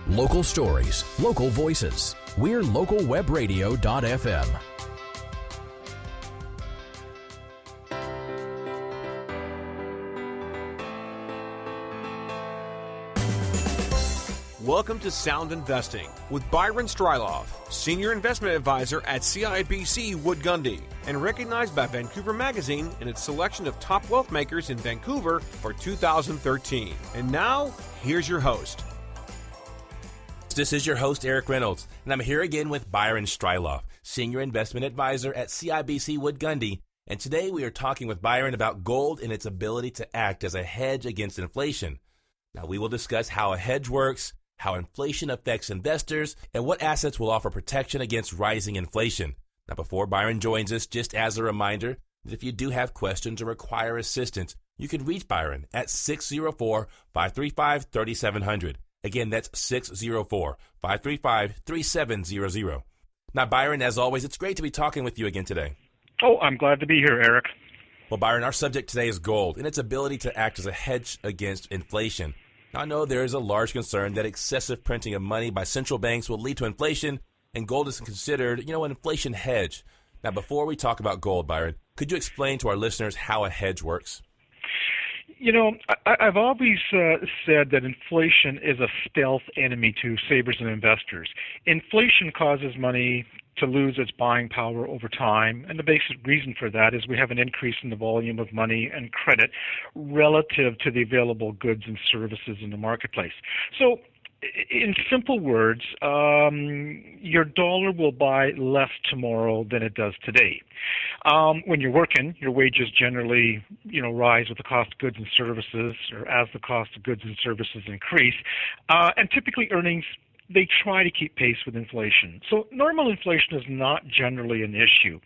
Local stories, local voices. We're localwebradio.fm. Welcome to Sound Investing with Byron Striloff, Senior Investment Advisor at CIBC Wood Gundy, and recognized by Vancouver Magazine in its selection of top wealth makers in Vancouver for 2013. And now, here's your host. This is your host, Erik Reynolds, and I'm here again with Byron Striloff, Senior Investment Advisor at CIBC Wood Gundy. And today we are talking with Byron about gold and its ability to act as a hedge against inflation. Now, we will discuss how a hedge works, how inflation affects investors, and what assets will offer protection against rising inflation. Now, before Byron joins us, just as a reminder that if you do have questions or require assistance, you can reach Byron at 604-535-3700. Again, that's 604-535-3700. Now, Byron, as always, it's great to be talking with you again today. Oh, I'm glad to be here, Erik. Well, Byron, our subject today is gold and its ability to act as a hedge against inflation. Now, I know there is a large concern that excessive printing of money by central banks will lead to inflation, and gold is considered, an inflation hedge. Now, before we talk about gold, Byron, could you explain to our listeners how a hedge works? I've always said that inflation is a stealth enemy to savers and investors. Inflation causes money to lose its buying power over time, and the basic reason for that is we have an increase in the volume of money and credit relative to the available goods and services in the marketplace. So, in simple words, your dollar will buy less tomorrow than it does today. When you're working, your wages generally, rise with the cost of goods and services, or as the cost of goods and services increase. And typically earnings, they try to keep pace with inflation. So normal inflation is not generally an issue.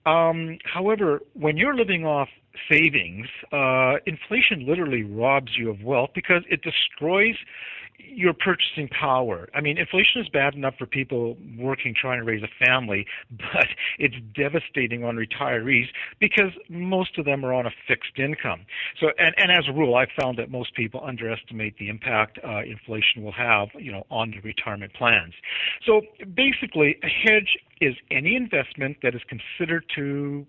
However, when you're living off savings, inflation literally robs you of wealth because it destroys your purchasing power. I mean, inflation is bad enough for people working, trying to raise a family, but it's devastating on retirees because most of them are on a fixed income. So, and as a rule, I've found that most people underestimate the impact inflation will have, on their retirement plans. So basically, a hedge is any investment that is considered to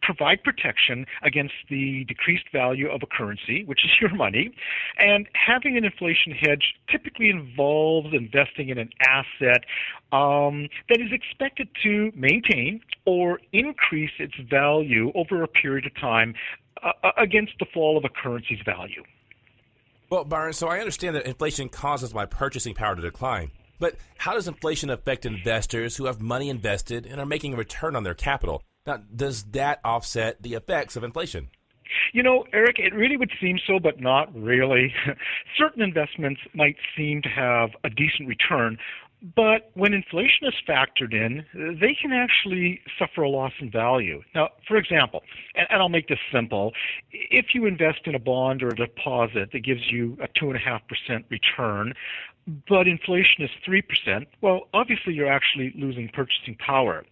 provide protection against the decreased value of a currency, which is your money. And having an inflation hedge typically involves investing in an asset that is expected to maintain or increase its value over a period of time against the fall of a currency's value. Well, Byron, so I understand that inflation causes my purchasing power to decline. But how does inflation affect investors who have money invested and are making a return on their capital? Now, does that offset the effects of inflation? Erik, it really would seem so, but not really. Certain investments might seem to have a decent return, but when inflation is factored in, they can actually suffer a loss in value. Now, for example, and I'll make this simple, if you invest in a bond or a deposit that gives you a 2.5% return, but inflation is 3%, well, obviously you're actually losing purchasing power.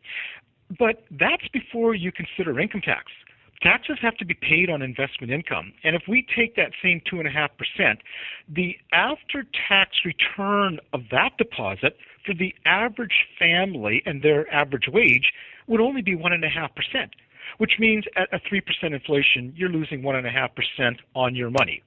But that's before you consider income tax. Taxes have to be paid on investment income. And if we take that same 2.5%, the after-tax return of that deposit for the average family and their average wage would only be 1.5%, which means at a 3% inflation, you're losing 1.5% on your money.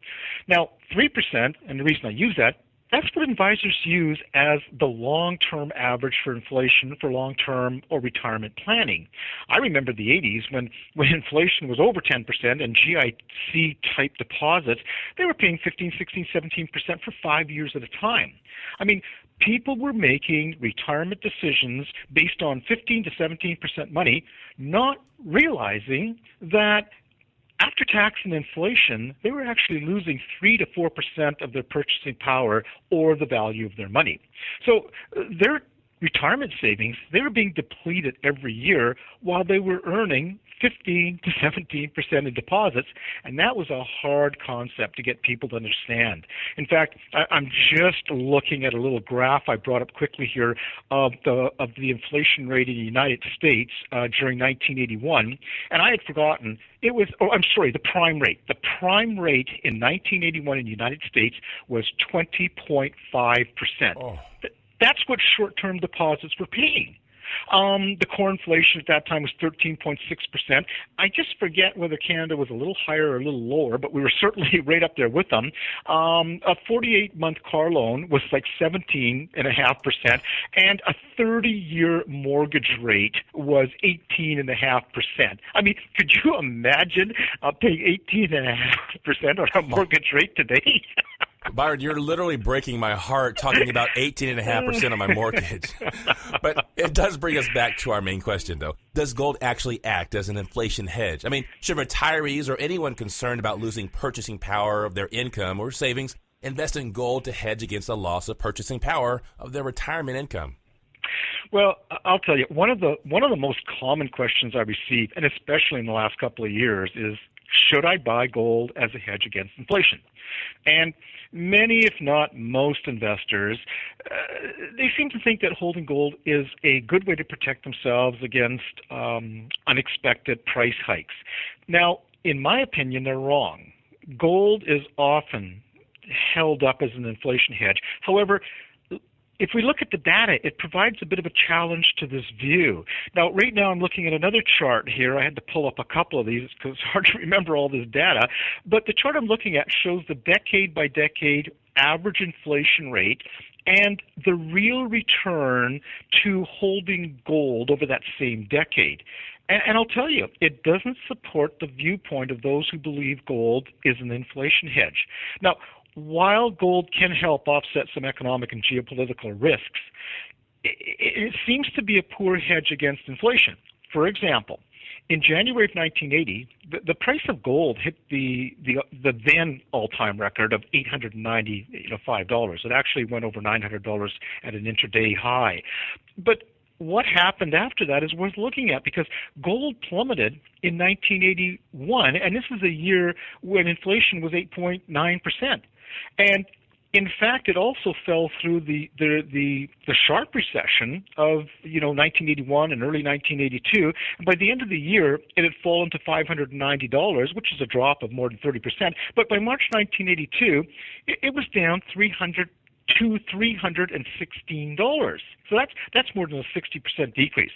Now, 3%, and the reason I use that, that's what advisors use as the long-term average for inflation for long-term or retirement planning. I remember the 80s when inflation was over 10% and GIC-type deposits, they were paying 15, 16, 17% for 5 years at a time. I mean, people were making retirement decisions based on 15 to 17% money, not realizing that after tax and inflation, they were actually losing 3 to 4% of their purchasing power or the value of their money. So they're retirement savings, they were being depleted every year while they were earning 15 to 17% in deposits, and that was a hard concept to get people to understand. In fact, I'm just looking at a little graph I brought up quickly here of the inflation rate in the United States during 1981, and I had forgotten it was. Oh, I'm sorry, the prime rate. The prime rate in 1981 in the United States was 20.5%. Oh. That's what short-term deposits were paying. The core inflation at that time was 13.6%. I just forget whether Canada was a little higher or a little lower, but we were certainly right up there with them. A 48-month car loan was like 17.5%, and a 30-year mortgage rate was 18.5%. I mean, could you imagine paying 18.5% on a mortgage rate today? Byron, you're literally breaking my heart talking about 18.5% on my mortgage. But it does bring us back to our main question, though. Does gold actually act as an inflation hedge? I mean, should retirees or anyone concerned about losing purchasing power of their income or savings invest in gold to hedge against the loss of purchasing power of their retirement income? Well, I'll tell you, one of the most common questions I receive, and especially in the last couple of years, is, should I buy gold as a hedge against inflation? And many, if not most investors, they seem to think that holding gold is a good way to protect themselves against unexpected price hikes. Now, in my opinion, they're wrong. Gold is often held up as an inflation hedge. However, if we look at the data, it provides a bit of a challenge to this view. Now, right now I'm looking at another chart here. I had to pull up a couple of these because it's hard to remember all this data. But the chart I'm looking at shows the decade-by-decade average inflation rate and the real return to holding gold over that same decade. And I'll tell you, it doesn't support the viewpoint of those who believe gold is an inflation hedge. Now, while gold can help offset some economic and geopolitical risks, it seems to be a poor hedge against inflation. For example, in January of 1980, the price of gold hit the then all-time record of $895. It actually went over $900 at an intraday high. But what happened after that is worth looking at, because gold plummeted in 1981, and this is a year when inflation was 8.9%. And in fact, it also fell through the sharp recession of 1981 and early 1982. And by the end of the year, it had fallen to $590, which is a drop of more than 30%. But by March 1982, it was down $316. So that's more than a 60% decrease.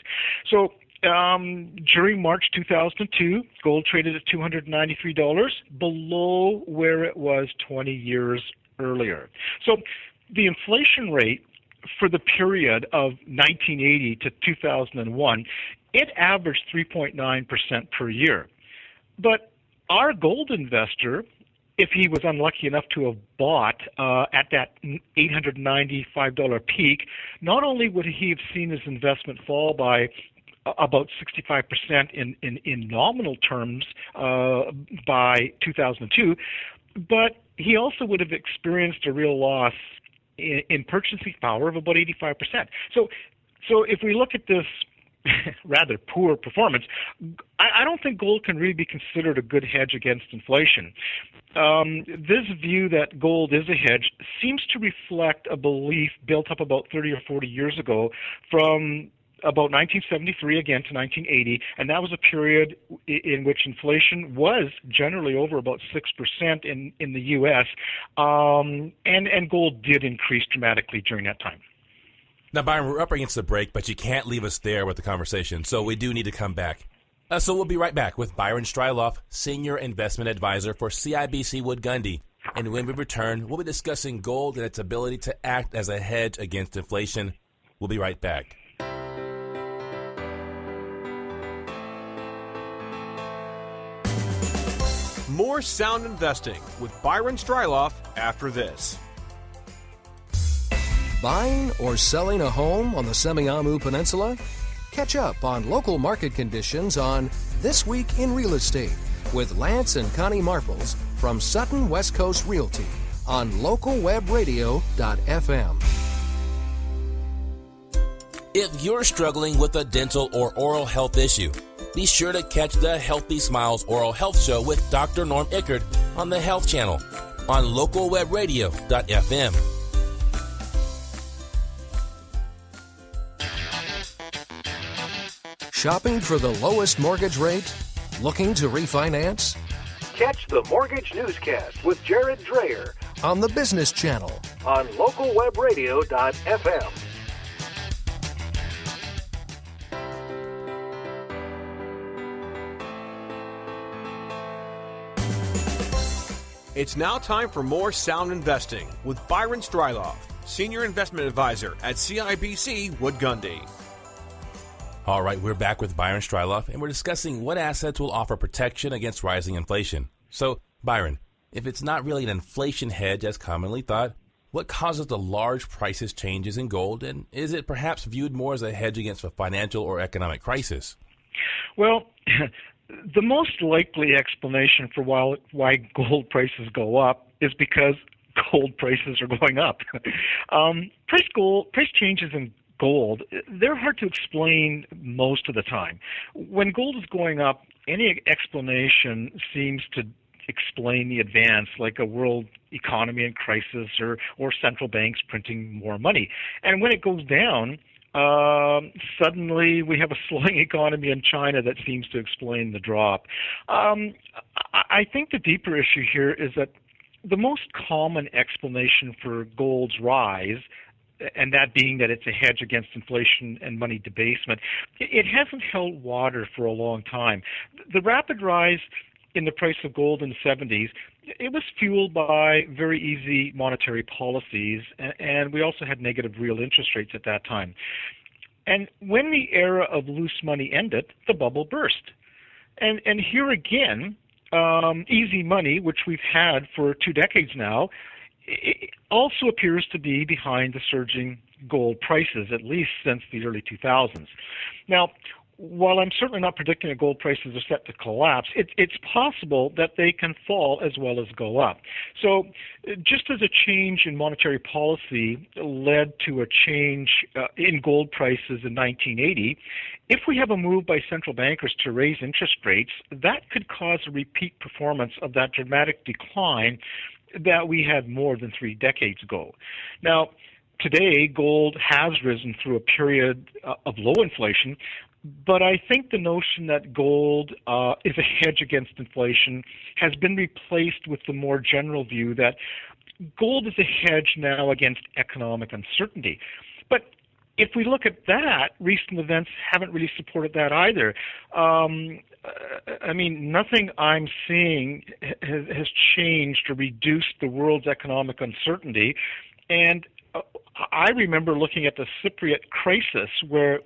So during March 2002, gold traded at $293, below where it was 20 years earlier. So the inflation rate for the period of 1980 to 2001, it averaged 3.9% per year. But our gold investor, if he was unlucky enough to have bought at that $895 peak, not only would he have seen his investment fall by about 65% in nominal terms by 2002, but he also would have experienced a real loss in purchasing power of about 85%. So if we look at this rather poor performance, I don't think gold can really be considered a good hedge against inflation. This view that gold is a hedge seems to reflect a belief built up about 30 or 40 years ago from about 1973 again to 1980, and that was a period in which inflation was generally over about 6% in the U.S., and gold did increase dramatically during that time. Now, Byron, we're up against the break, but you can't leave us there with the conversation, so we do need to come back. So we'll be right back with Byron Striloff, Senior Investment Advisor for CIBC Wood Gundy. And when we return, we'll be discussing gold and its ability to act as a hedge against inflation. We'll be right back. More Sound Investing with Byron Striloff after this. Buying or selling a home on the Semiahmoo Peninsula? Catch up on local market conditions on This Week in Real Estate with Lance and Connie Marples from Sutton West Coast Realty on localwebradio.fm. If you're struggling with a dental or oral health issue, be sure to catch the Healthy Smiles Oral Health Show with Dr. Norm Ickert on the Health Channel on localwebradio.fm. Shopping for the lowest mortgage rate? Looking to refinance? Catch the Mortgage Newscast with Jared Dreyer on the Business Channel on localwebradio.fm. It's now time for more Sound Investing with Byron Striloff, Senior Investment Advisor at CIBC Wood Gundy. All right, we're back with Byron Striloff, and we're discussing what assets will offer protection against rising inflation. So, Byron, if it's not really an inflation hedge as commonly thought, what causes the large prices changes in gold, and is it perhaps viewed more as a hedge against a financial or economic crisis? Well, the most likely explanation for why gold prices go up is because gold prices are going up. Price changes in gold, they're hard to explain most of the time. When gold is going up, any explanation seems to explain the advance, like a world economy in crisis or central banks printing more money. And when it goes down, suddenly we have a slowing economy in China that seems to explain the drop. I think the deeper issue here is that the most common explanation for gold's rise, and that being that it's a hedge against inflation and money debasement, it hasn't held water for a long time. The rapid rise in the price of gold in the 70s, it was fueled by very easy monetary policies, and we also had negative real interest rates at that time. And when the era of loose money ended, the bubble burst. And here again, easy money, which we've had for 2 decades now, it also appears to be behind the surging gold prices, at least since the early 2000s. Now, while I'm certainly not predicting that gold prices are set to collapse, it's possible that they can fall as well as go up. So just as a change in monetary policy led to a change in gold prices in 1980, if we have a move by central bankers to raise interest rates, that could cause a repeat performance of that dramatic decline that we had more than 3 decades ago. Now, today, gold has risen through a period of low inflation, but I think the notion that gold is a hedge against inflation has been replaced with the more general view that gold is a hedge now against economic uncertainty. But if we look at that, recent events haven't really supported that either. I mean, nothing I'm seeing has changed or reduced the world's economic uncertainty. And I remember looking at the Cypriot crisis where,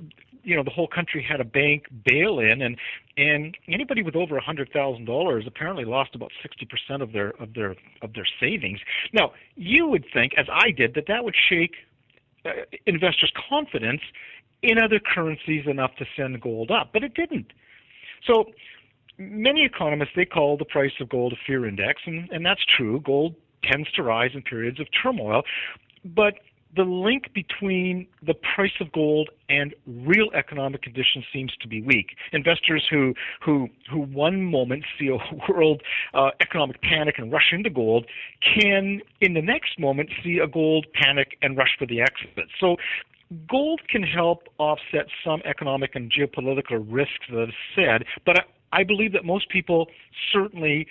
the whole country had a bank bail-in, and anybody with over $100,000 apparently lost about 60% of their savings. Now, you would think, as I did, that would shake investors' confidence in other currencies enough to send gold up, but it didn't. So many economists, they call the price of gold a fear index, and that's true. Gold tends to rise in periods of turmoil, but the link between the price of gold and real economic conditions seems to be weak. Investors who one moment see a world economic panic and rush into gold can, in the next moment, see a gold panic and rush for the exit. So gold can help offset some economic and geopolitical risks that I've said, but I believe that most people certainly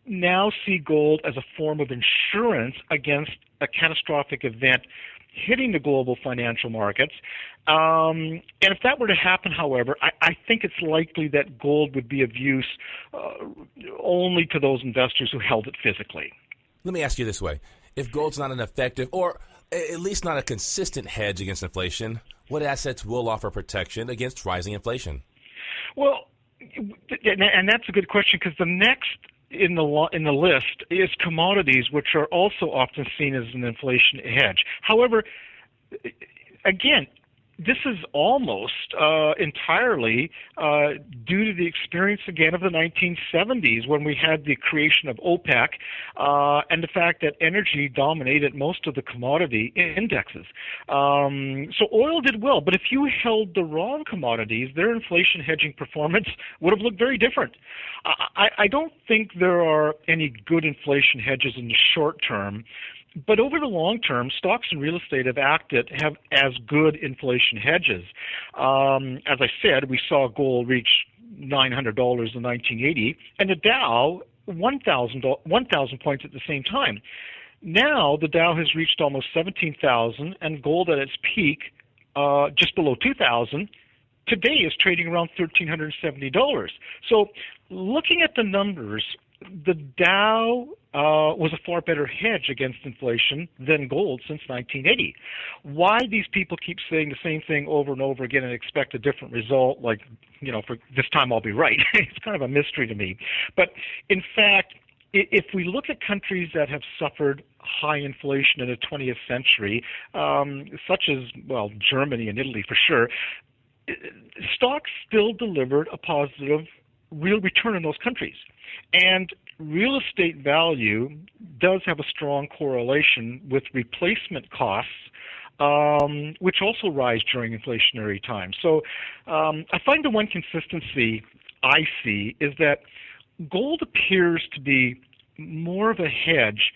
now see gold as a form of insurance against a catastrophic event hitting the global financial markets. And if that were to happen, however, I think it's likely that gold would be of use only to those investors who held it physically. Let me ask you this way. If gold's not an effective or at least not a consistent hedge against inflation, what assets will offer protection against rising inflation? Well, and that's a good question, because the next in the list is commodities, which are also often seen as an inflation hedge. However, again, this is almost entirely due to the experience again of the 1970s when we had the creation of OPEC and the fact that energy dominated most of the commodity indexes. So oil did well, but if you held the wrong commodities, their inflation hedging performance would have looked very different. I don't think there are any good inflation hedges in the short term. But over the long term, stocks and real estate have acted as good inflation hedges. As I said, we saw gold reach $900 in 1980, and the Dow 1,000 points at the same time. Now the Dow has reached almost 17,000, and gold at its peak, just below 2,000, today is trading around $1,370. So looking at the numbers, the Dow was a far better hedge against inflation than gold since 1980. Why these people keep saying the same thing over and over again and expect a different result, like, for this time I'll be right, it's kind of a mystery to me. But in fact, if we look at countries that have suffered high inflation in the 20th century, such as, Germany and Italy for sure, stocks still delivered a positive real return in those countries. And real estate value does have a strong correlation with replacement costs, which also rise during inflationary times. So I find the one consistency I see is that gold appears to be more of a hedge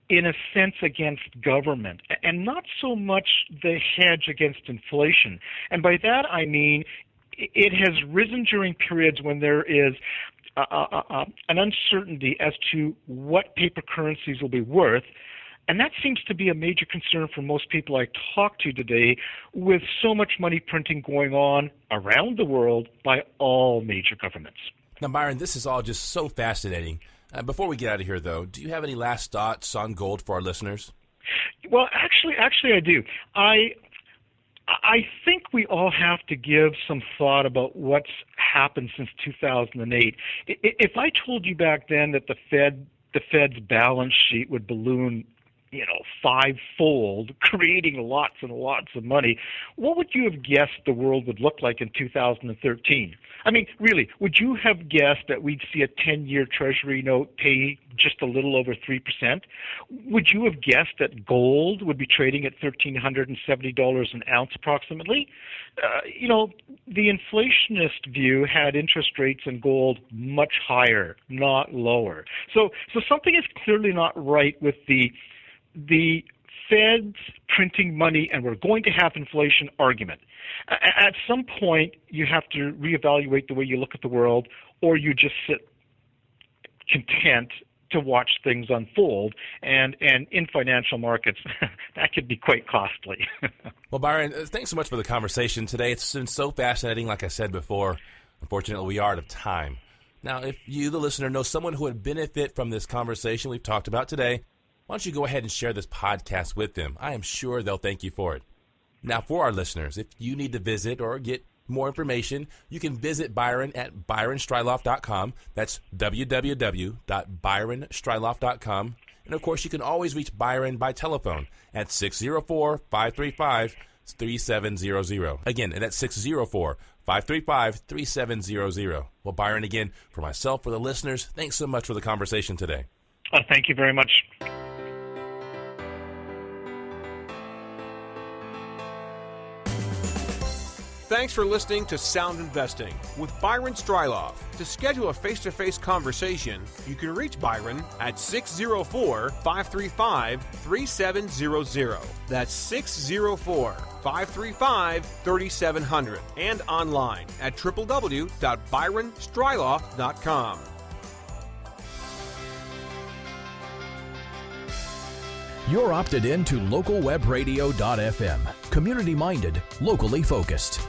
in a sense against government, and not so much the hedge against inflation. And by that I mean it has risen during periods when there is an uncertainty as to what paper currencies will be worth, and that seems to be a major concern for most people I talk to today, with so much money printing going on around the world by all major governments. Now, Byron, this is all just so fascinating. Before we get out of here, though, do you have any last thoughts on gold for our listeners? Well, actually, I do. I think we all have to give some thought about what's happened since 2008. If I told you back then that the Fed's balance sheet would balloon, fivefold, creating lots and lots of money, what would you have guessed the world would look like in 2013? I mean, really, would you have guessed that we'd see a 10-year Treasury note pay just a little over 3%? Would you have guessed that gold would be trading at $1,370 an ounce approximately? The inflationist view had interest rates in gold much higher, not lower. So something is clearly not right with the Fed's printing money and we're going to have inflation argument. At some point, you have to reevaluate the way you look at the world, or you just sit content to watch things unfold. And in financial markets, that could be quite costly. Well, Byron, thanks so much for the conversation today. It's been so fascinating, like I said before. Unfortunately, we are out of time. Now, if you, the listener, know someone who would benefit from this conversation we've talked about today, why don't you go ahead and share this podcast with them? I am sure they'll thank you for it. Now, for our listeners, if you need to visit or get more information, you can visit Byron at byronstriloff.com. That's www.byronstriloff.com. And, of course, you can always reach Byron by telephone at 604-535-3700. Again, that's 604-535-3700. Well, Byron, again, for myself, for the listeners, thanks so much for the conversation today. Thank you very much. Thanks for listening to Sound Investing with Byron Striloff. To schedule a face-to-face conversation, you can reach Byron at 604-535-3700. That's 604-535-3700 and online at www.byronstriloff.com. You're opted in to localwebradio.fm. Community-minded, locally focused.